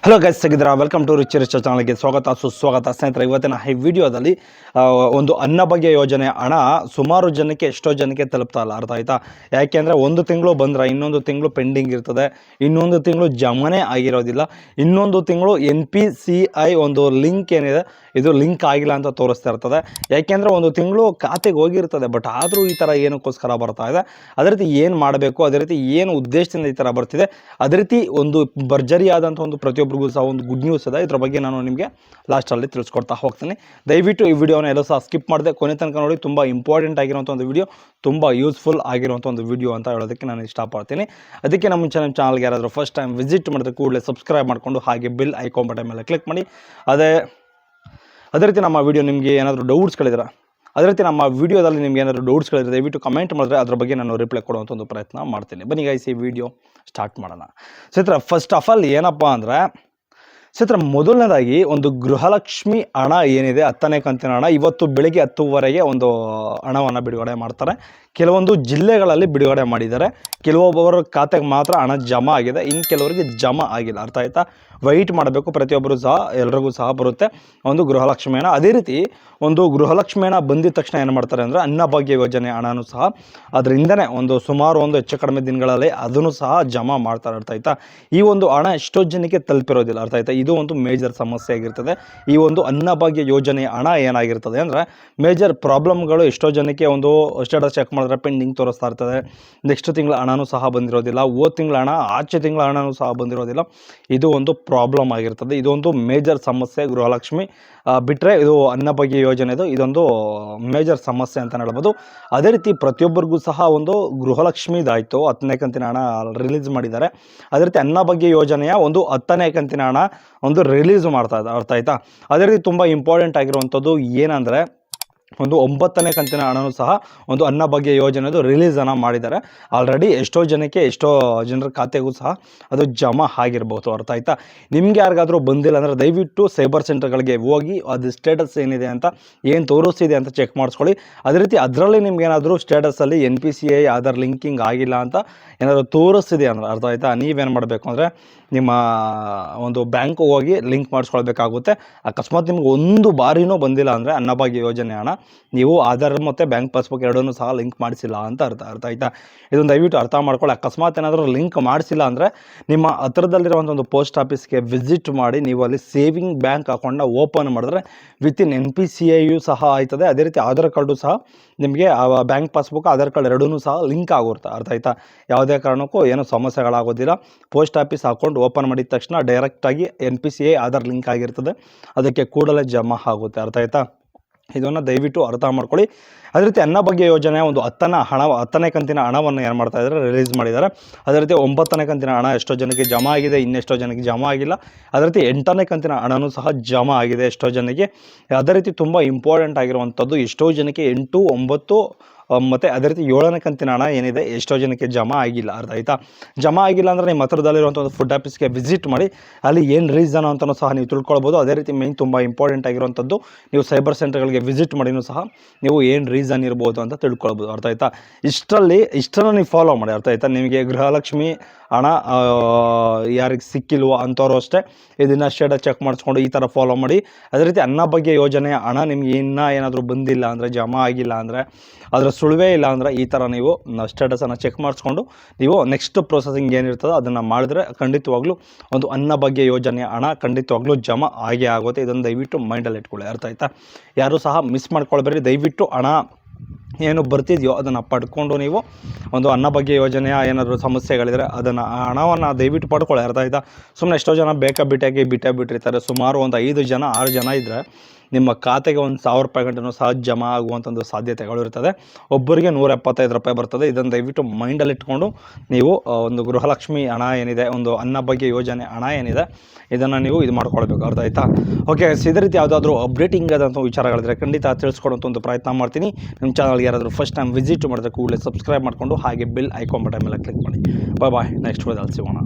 Hello guys, ಹೇಗಿದ್ದೀರಾ? Welcome to rich ಚಾನಲ್ಗೆ ಸುಸ್ವಾಗತ ಸ್ನೇಹಿತರೆ. ಇವತ್ತಿನ ಈ ವಿಡಿಯೋದಲ್ಲಿ ಒಂದು ಅನ್ನಭಾಗ್ಯ ಯೋಜನೆ ಹಣ ಸುಮಾರು ಜನಕ್ಕೆ, ಎಷ್ಟೋ ಜನಕ್ಕೆ ತಲುಪ್ತಾ ಇಲ್ಲ. ಅರ್ಥ ಆಯ್ತಾ? ಯಾಕೆಂದರೆ ಒಂದು ತಿಂಗಳು ಬಂದರೆ ಇನ್ನೊಂದು ತಿಂಗಳು ಪೆಂಡಿಂಗ್ ಇರ್ತದೆ, ಇನ್ನೊಂದು ತಿಂಗಳು ಜಮನೇ ಆಗಿರೋದಿಲ್ಲ, ಇನ್ನೊಂದು ತಿಂಗಳು NPCI ಒಂದು ಲಿಂಕ್ ಏನಿದೆ ಇದು ಲಿಂಕ್ ಆಗಿಲ್ಲ ಅಂತ ತೋರಿಸ್ತಾ ಇರ್ತದೆ. ಯಾಕೆಂದರೆ ಒಂದು ತಿಂಗಳು ಖಾತೆಗೆ ಹೋಗಿರ್ತದೆ, ಬಟ್ ಆದರೂ ಈ ಥರ ಏನಕ್ಕೋಸ್ಕರ ಬರ್ತಾ ಇದೆ, ಅದೇ ರೀತಿ ಏನು ಮಾಡಬೇಕು, ಅದೇ ರೀತಿ ಏನು ಉದ್ದೇಶದಿಂದ ಈ ಥರ ಬರ್ತಿದೆ, ಅದೇ ರೀತಿ ಒಂದು ಭರ್ಜರಿಯಾದಂಥ ಒಂದು ಪ್ರತಿಯೊಬ್ಬರಿಗೂ ಸಹ ಒಂದು ಗುಡ್ ನ್ಯೂಸ್ ಇದೆ. ಇದ್ರ ಬಗ್ಗೆ ನಾನು ನಿಮಗೆ ಲಾಸ್ಟಲ್ಲಿ ತಿಳಿಸ್ಕೊಡ್ತಾ ಹೋಗ್ತೀನಿ. ದಯವಿಟ್ಟು ಈ ವಿಡಿಯೋನ ಎಲ್ಲೂ ಸಹ ಸ್ಕಿಪ್ ಮಾಡಿದೆ ಕೊನೆ ತನಕ ನೋಡಿ. ತುಂಬ ಇಂಪಾರ್ಟೆಂಟ್ ಆಗಿರುವಂಥ ಒಂದು ವಿಡಿಯೋ, ತುಂಬ ಯೂಸ್ಫುಲ್ ಆಗಿರುವಂಥ ಒಂದು ವಿಡಿಯೋ ಅಂತ ಹೇಳೋದಕ್ಕೆ ನಾನು ಇಷ್ಟಪಡ್ತೀನಿ. ಅದಕ್ಕೆ ನಮ್ಮ ಚಾನಲ್ಗೆ ಯಾರಾದರೂ ಫಸ್ಟ್ ಟೈಮ್ ವಿಸಿಟ್ ಮಾಡಿದ್ರೆ ಕೂಡಲೇ ಸಬ್ಸ್ಕ್ರೈಬ್ ಮಾಡಿಕೊಂಡು ಹಾಗೆ ಬೆಲ್ ಐಕಾನ್ ಬಟನ್ ಮೇಲೆ ಕ್ಲಿಕ್ ಮಾಡಿ. ಅದೇ ರೀತಿ ನಮ್ಮ ವಿಡಿಯೋ ನಿಮಗೆ ಏನಾದರೂ ಡೌಟ್ಸ್ಗಳಿದ್ರೆ, ಅದೇ ರೀತಿ ನಮ್ಮ ವಿಡಿಯೋದಲ್ಲಿ ನಿಮ್ಗೆ ಏನಾದರೂ ಡೌಟ್ಸ್ಗಳಿದ್ರೆ ದಯವಿಟ್ಟು ಕಮೆಂಟ್ ಮಾಡಿದ್ರೆ ಅದ್ರ ಬಗ್ಗೆ ನಾನು ರಿಪ್ಲೈ ಕೊಡುವಂಥ ಒಂದು ಪ್ರಯತ್ನ ಮಾಡ್ತೀನಿ. ಬನ್ನಿ ಗೈಸ್, ಈ ವಿಡಿಯೋ ಸ್ಟಾರ್ಟ್ ಮಾಡೋಣ. ಸ್ನೇಹಿತರೆ, ಫಸ್ಟ್ ಆಫ್ ಆಲ್ ಏನಪ್ಪ ಅಂದರೆ, ಸ್ನೇಹಿತರೆ ಮೊದಲನೇದಾಗಿ ಒಂದು ಗೃಹಲಕ್ಷ್ಮಿ ಹಣ ಏನಿದೆ, 10ನೇ ಕಂತಿನ ಹಣ ಇವತ್ತು ಬೆಳಿಗ್ಗೆ 10:00ವರೆಗೆ ಒಂದು ಹಣವನ್ನು ಬಿಡುಗಡೆ ಮಾಡ್ತಾರೆ. ಕೆಲವೊಂದು ಜಿಲ್ಲೆಗಳಲ್ಲಿ ಬಿಡುಗಡೆ ಮಾಡಿದ್ದಾರೆ. ಕೆಲವೊಬ್ಬರ ಖಾತೆಗೆ ಮಾತ್ರ ಹಣ ಜಮಾ ಆಗಿದೆ, ಇನ್ನು ಕೆಲವರಿಗೆ ಜಮಾ ಆಗಿಲ್ಲ. ಅರ್ಥ ಆಯ್ತಾ? ವೆಯ್ಟ್ ಮಾಡಬೇಕು. ಪ್ರತಿಯೊಬ್ಬರು ಸಹ ಎಲ್ರಿಗೂ ಸಹ ಬರುತ್ತೆ ಒಂದು ಗೃಹಲಕ್ಷ್ಮಿ ಹಣ. ಅದೇ ರೀತಿ ಒಂದು ಗೃಹಲಕ್ಷ್ಮಿ ಹಣ ಬಂದಿದ ತಕ್ಷಣ ಏನು ಮಾಡ್ತಾರೆ ಅಂದರೆ, ಅನ್ನಭಾಗ್ಯ ಯೋಜನೆ ಹಣನೂ ಸಹ ಅದರಿಂದನೇ ಒಂದು ಸುಮಾರು ಒಂದು ಹೆಚ್ಚು ಕಡಿಮೆ ದಿನಗಳಲ್ಲಿ ಅದನ್ನು ಸಹ ಜಮಾ ಮಾಡ್ತಾರೆ. ಅರ್ಥ ಆಯ್ತಾ? ಈ ಒಂದು ಹಣ ಎಷ್ಟೋ ಜನಕ್ಕೆ ತಲುಪಿರೋದಿಲ್ಲ. ಅರ್ಥ ಆಯ್ತಾ? ಇದು ಒಂದು ಮೇಜರ್ ಸಮಸ್ಯೆ ಆಗಿರ್ತದೆ. ಈ ಒಂದು ಅನ್ನಭಾಗ್ಯ ಯೋಜನೆ ಹಣ ಏನಾಗಿರ್ತದೆ ಅಂದರೆ, ಮೇಜರ್ ಪ್ರಾಬ್ಲಮ್ಗಳು ಎಷ್ಟೋ ಜನಕ್ಕೆ ಒಂದು ಸ್ಟೇಟಸ್ ಚೆಕ್ ಮಾಡಿದ್ರೆ ಪೆಂಡಿಂಗ್ ತೋರಿಸ್ತಾ ಇರ್ತದೆ. ನೆಕ್ಸ್ಟ್ ತಿಂಗಳ ಹಣನೂ ಸಹ ಬಂದಿರೋದಿಲ್ಲ, ಹೋದ ತಿಂಗಳ ಹಣ, ಆಚೆ ತಿಂಗಳ ಹಣನೂ ಸಹ ಬಂದಿರೋದಿಲ್ಲ. ಇದು ಒಂದು ಪ್ರಾಬ್ಲಮ್ ಆಗಿರ್ತದೆ. ಇದೊಂದು ಮೇಜರ್ ಸಮಸ್ಯೆ. ಗೃಹಲಕ್ಷ್ಮಿ ಬಿಟ್ಟರೆ ಇದು ಅನ್ನಭಾಗ್ಯ ಯೋಜನೆದು ಇದೊಂದು ಮೇಜರ್ ಸಮಸ್ಯೆ ಅಂತ ಹೇಳ್ಬೋದು. ಅದೇ ರೀತಿ ಪ್ರತಿಯೊಬ್ಬರಿಗೂ ಸಹ ಒಂದು ಗೃಹಲಕ್ಷ್ಮಿದಾಯಿತು 10ನೇ ಕಂತಿನ ಹಣ ರಿಲೀಸ್ ಮಾಡಿದ್ದಾರೆ. ಅದೇ ರೀತಿ ಅನ್ನಭಾಗ್ಯ ಯೋಜನೆಯ ಒಂದು 10ನೇ ಕಂತಿನ ಹಣ ಒಂದು ರಿಲೀಸ್ ಮಾಡ್ತಾ ಇದ್ದಾರೆ. ಅರ್ಥ ಆಯ್ತಾ? ಅದೇ ರೀತಿ ತುಂಬ ಇಂಪಾರ್ಟೆಂಟ್ ಆಗಿರುವಂಥದ್ದು ಏನಂದರೆ, ಒಂದು 9ನೇ ಕಂತಿನ ಹಣನೂ ಸಹ ಒಂದು ಅನ್ನಭಾಗ್ಯ ಯೋಜನೆದು ರಿಲೀಸನ್ನು ಮಾಡಿದ್ದಾರೆ. ಆಲ್ರೆಡಿ ಎಷ್ಟೋ ಜನರ ಖಾತೆಗೂ ಸಹ ಅದು ಜಮಾ ಆಗಿರ್ಬೋದು. ಅರ್ಥ ಆಯ್ತಾ? ನಿಮ್ಗೆ ಯಾರಿಗಾದರೂ ಬಂದಿಲ್ಲ ಅಂದರೆ ದಯವಿಟ್ಟು ಸೈಬರ್ ಸೆಂಟರ್ಗಳಿಗೆ ಹೋಗಿ ಅದು ಸ್ಟೇಟಸ್ ಏನಿದೆ ಅಂತ, ಏನು ತೋರಿಸ್ತಿದೆ ಅಂತ ಚೆಕ್ ಮಾಡಿಸ್ಕೊಳ್ಳಿ. ಅದೇ ರೀತಿ ಅದರಲ್ಲಿ ನಿಮ್ಗೇನಾದರೂ ಸ್ಟೇಟಸಲ್ಲಿ NPCI ಆಧಾರ್ ಲಿಂಕಿಂಗ್ ಆಗಿಲ್ಲ ಅಂತ ಏನಾದರೂ ತೋರಿಸ್ತಿದೆ ಅಂದರೆ, ಅರ್ಥ ಆಯ್ತಾ, ನೀವೇನು ಮಾಡಬೇಕು ಅಂದರೆ ನಿಮ್ಮ ಒಂದು ಬ್ಯಾಂಕ್ಗೆ ಹೋಗಿ ಲಿಂಕ್ ಮಾಡಿಸ್ಕೊಳ್ಬೇಕಾಗುತ್ತೆ. ಅಕಸ್ಮಾತ್ ನಿಮ್ಗೆ ಒಂದು ಬಾರಿನೂ ಬಂದಿಲ್ಲ ಅಂದರೆ ಅನ್ನಭಾಗ್ಯ ಯೋಜನೆ ಹಣ, ನೀವು ಆಧಾರ್ ಮತ್ತು ಬ್ಯಾಂಕ್ ಪಾಸ್ಬುಕ್ ಎರಡನ್ನೂ ಸಹ ಲಿಂಕ್ ಮಾಡಿಸಿಲ್ಲ ಅಂತ ಅರ್ಥ ಆಯ್ತಾ? ಇದನ್ನು ದಯವಿಟ್ಟು ಅರ್ಥ ಮಾಡ್ಕೊಳ್ಳಿ. ಅಕಸ್ಮಾತ್ ಏನಾದರೂ ಲಿಂಕ್ ಮಾಡಿಸಿಲ್ಲ ಅಂದರೆ ನಿಮ್ಮ ಹತ್ರದಲ್ಲಿರುವಂಥ ಒಂದು ಪೋಸ್ಟ್ ಆಫೀಸ್ಗೆ ವಿಸಿಟ್ ಮಾಡಿ ನೀವು ಅಲ್ಲಿ ಸೇವಿಂಗ್ ಬ್ಯಾಂಕ್ ಅಕೌಂಟ್ನ ಓಪನ್ ಮಾಡಿದ್ರೆ ವಿತಿನ್ NPCIಯು ಸಹ ಆಯ್ತದೆ. ಅದೇ ರೀತಿ ಆಧಾರ್ ಕಾರ್ಡು ಸಹ ನಿಮಗೆ ಬ್ಯಾಂಕ್ ಪಾಸ್ಬುಕ್, ಆಧಾರ್ ಕಾರ್ಡ್ ಎರಡೂ ಸಹ ಲಿಂಕ್ ಆಗುತ್ತೆ. ಅರ್ಥ ಆಯ್ತಾ? ಯಾವುದೇ ಕಾರಣಕ್ಕೂ ಏನೂ ಸಮಸ್ಯೆಗಳಾಗೋದಿಲ್ಲ. ಪೋಸ್ಟ್ ಆಫೀಸ್ ಅಕೌಂಟ್ ಓಪನ್ ಮಾಡಿದ ತಕ್ಷಣ ಡೈರೆಕ್ಟಾಗಿ NPCI ಆಧಾರ್ ಲಿಂಕ್ ಆಗಿರ್ತದೆ, ಅದಕ್ಕೆ ಕೂಡಲೇ ಜಮಾ ಆಗುತ್ತೆ. ಅರ್ಥ ಆಯ್ತಾ? ಇದನ್ನು ದಯವಿಟ್ಟು ಅರ್ಥ ಮಾಡ್ಕೊಳ್ಳಿ. ಅದೇ ರೀತಿ ಅನ್ನಭಾಗ್ಯ ಯೋಜನೆ ಒಂದು 10ನೇ ಕಂತಿನ ಹಣವನ್ನು ಏನು ಮಾಡ್ತಾ ಇದ್ದಾರೆ, ರಿಲೀಸ್ ಮಾಡಿದ್ದಾರೆ. ಅದೇ ರೀತಿ 9ನೇ ಕಂತಿನ ಹಣ ಎಷ್ಟೋ ಜನಕ್ಕೆ ಜಮಾ ಆಗಿದೆ, ಇನ್ನೆಷ್ಟೋ ಜನಕ್ಕೆ ಜಮಾ ಆಗಿಲ್ಲ. ಅದೇ ರೀತಿ 8ನೇ ಕಂತಿನ ಹಣನೂ ಸಹ ಜಮಾ ಆಗಿದೆ ಎಷ್ಟೋ ಜನಕ್ಕೆ. ಅದೇ ರೀತಿ ತುಂಬ ಇಂಪಾರ್ಟೆಂಟ್ ಆಗಿರುವಂಥದ್ದು, ಎಷ್ಟೋ ಜನಕ್ಕೆ 8, 9 ಮತ್ತು ಅದೇ ರೀತಿ 7ನೇ ಕಂತಿನ ಹಣ ಏನಿದೆ ಎಷ್ಟೋ ಜನಕ್ಕೆ ಜಮಾ ಆಗಿಲ್ಲ. ಅರ್ಥ ಆಯ್ತಾ? ಜಮಾ ಆಗಿಲ್ಲ ಅಂದರೆ ನಿಮ್ಮ ಹತ್ರದಲ್ಲಿರುವಂಥ ಒಂದು ಫುಡ್ ಆಫೀಸ್ಗೆ ವಿಸಿಟ್ ಮಾಡಿ, ಅಲ್ಲಿ ಏನು ರೀಸನ್ ಅಂತಲೂ ಸಹ ನೀವು ತಿಳ್ಕೊಳ್ಬೋದು. ಅದೇ ರೀತಿ ಮೇನ್ ತುಂಬ ಇಂಪಾರ್ಟೆಂಟ್ ಆಗಿರುವಂಥದ್ದು, ನೀವು ಸೈಬರ್ ಸೆಂಟರ್ಗಳಿಗೆ ವಿಸಿಟ್ ಮಾಡಿನೂ ಸಹ ನೀವು ಏನು ರೀಸನ್ ಇರ್ಬೋದು ಅಂತ ತಿಳ್ಕೊಳ್ಬೋದು. ಅರ್ಥ ಆಯ್ತಾ? ಇಷ್ಟನ್ನು ನೀವು ಫಾಲೋ ಮಾಡಿ. ಅರ್ಥ ಆಯ್ತಾ? ನಿಮಗೆ ಗೃಹಲಕ್ಷ್ಮಿ ಹಣ ಯಾರಿಗೆ ಸಿಕ್ಕಿಲ್ವೋ ಅಂಥವ್ರು ಅಷ್ಟೇ ಇದನ್ನು ಸ್ಟೇಟಸ್ ಚೆಕ್ ಮಾಡಿಸ್ಕೊಂಡು ಈ ಥರ ಫಾಲೋ ಮಾಡಿ. ಅದೇ ರೀತಿ ಅನ್ನಭಾಗ್ಯ ಯೋಜನೆಯ ಹಣ ನಿಮ್ಗೆ ಇನ್ನೂ ಏನಾದರೂ ಬಂದಿಲ್ಲ ಅಂದರೆ, ಜಮಾ ಆಗಿಲ್ಲ ಅಂದರೆ, ಅದರ ಸುಳಿವೇ ಇಲ್ಲ ಅಂದರೆ ಈ ಥರ ನೀವು ಸ್ಟೇಟಸನ್ನು ಚೆಕ್ ಮಾಡಿಸ್ಕೊಂಡು ನೀವು ನೆಕ್ಸ್ಟ್ ಪ್ರೊಸೆಸಿಂಗ್ ಏನಿರ್ತದೋ ಅದನ್ನು ಮಾಡಿದ್ರೆ ಖಂಡಿತವಾಗ್ಲೂ ಒಂದು ಅನ್ನಭಾಗ್ಯ ಯೋಜನೆಯ ಹಣ ಖಂಡಿತವಾಗ್ಲೂ ಜಮಾ ಆಗೇ ಆಗುತ್ತೆ. ಇದನ್ನು ದಯವಿಟ್ಟು ಮೈಂಡಲ್ಲಿ ಇಟ್ಕೊಳ್ಳಿ. ಅರ್ಥ ಆಯ್ತಾ? ಯಾರೂ ಸಹ ಮಿಸ್ ಮಾಡ್ಕೊಳ್ಬೇಡಿ. ದಯವಿಟ್ಟು ಹಣ ಏನು ಬರ್ತಿದೆಯೋ ಅದನ್ನು ಪಡ್ಕೊಂಡು ನೀವು ಒಂದು ಅನ್ನಭಾಗ್ಯ ಯೋಜನೆಯ ಏನಾದರೂ ಸಮಸ್ಯೆಗಳಿದ್ರೆ ಅದನ್ನು ಹಣವನ್ನು ದಯವಿಟ್ಟು ಪಡ್ಕೊಳ್ಳಿ. ಅರ್ಥ ಆಯ್ತಾ? ಸುಮ್ಮನೆ ಎಷ್ಟೋ ಜನ ಬಿಟ್ಟಿರ್ತಾರೆ. ಸುಮಾರು ಒಂದು 5 ಜನ 6 ಜನ ಇದ್ದರೆ ನಿಮ್ಮ ಖಾತೆಗೆ ಒಂದು 1000 ರೂಪಾಯಿ ಗಂಟೆನೂ ಸಹ ಜಮಾ ಆಗುವಂಥದ್ದು ಸಾಧ್ಯತೆಗಳು ಇರ್ತದೆ. ಒಬ್ಬರಿಗೆ 175 ರೂಪಾಯಿ ಬರ್ತದೆ. ಇದನ್ನು ದಯವಿಟ್ಟು ಮೈಂಡಲ್ಲಿ ಇಟ್ಕೊಂಡು ನೀವು ಒಂದು ಗೃಹಲಕ್ಷ್ಮಿ ಹಣ ಏನಿದೆ, ಒಂದು ಅನ್ನಭಾಗ್ಯ ಯೋಜನೆ ಹಣ ಏನಿದೆ, ಇದನ್ನು ನೀವು ಇದು ಮಾಡ್ಕೊಳ್ಬೇಕು. ಅರ್ಥ ಆಯ್ತಾ? ಓಕೆ, ಇದೇ ರೀತಿ ಯಾವುದಾದ್ರೂ ಅಪ್ಡೇಟಿಂಗ್ ಆದಂಥ ವಿಚಾರಗಳಿದ್ರೆ ಖಂಡಿತ ತಿಳಿಸ್ಕೊಡುವಂಥ ಒಂದು ಪ್ರಯತ್ನ ಮಾಡ್ತೀನಿ. ನಿಮ್ಮ ಚಾನಲ್ಗೆ ಯಾರಾದರೂ ಫಸ್ಟ್ ಟೈಮ್ ವಿಸಿಟ್ ಮಾಡಿದ್ರೆ ಕೂಡಲೇ ಸಬ್ಸ್ಕ್ರೈಬ್ ಮಾಡಿಕೊಂಡು ಹಾಗೆ ಬೆಲ್ ಐಕಾನ್ ಬಟನ್ ಮೇಲೆ ಕ್ಲಿಕ್ ಮಾಡಿ. ಬಾಯ್. ನೆಕ್ಸ್ಟ್ ವಿಡಿಯೋದಲ್ಲಿ ಸಿಗೋಣ.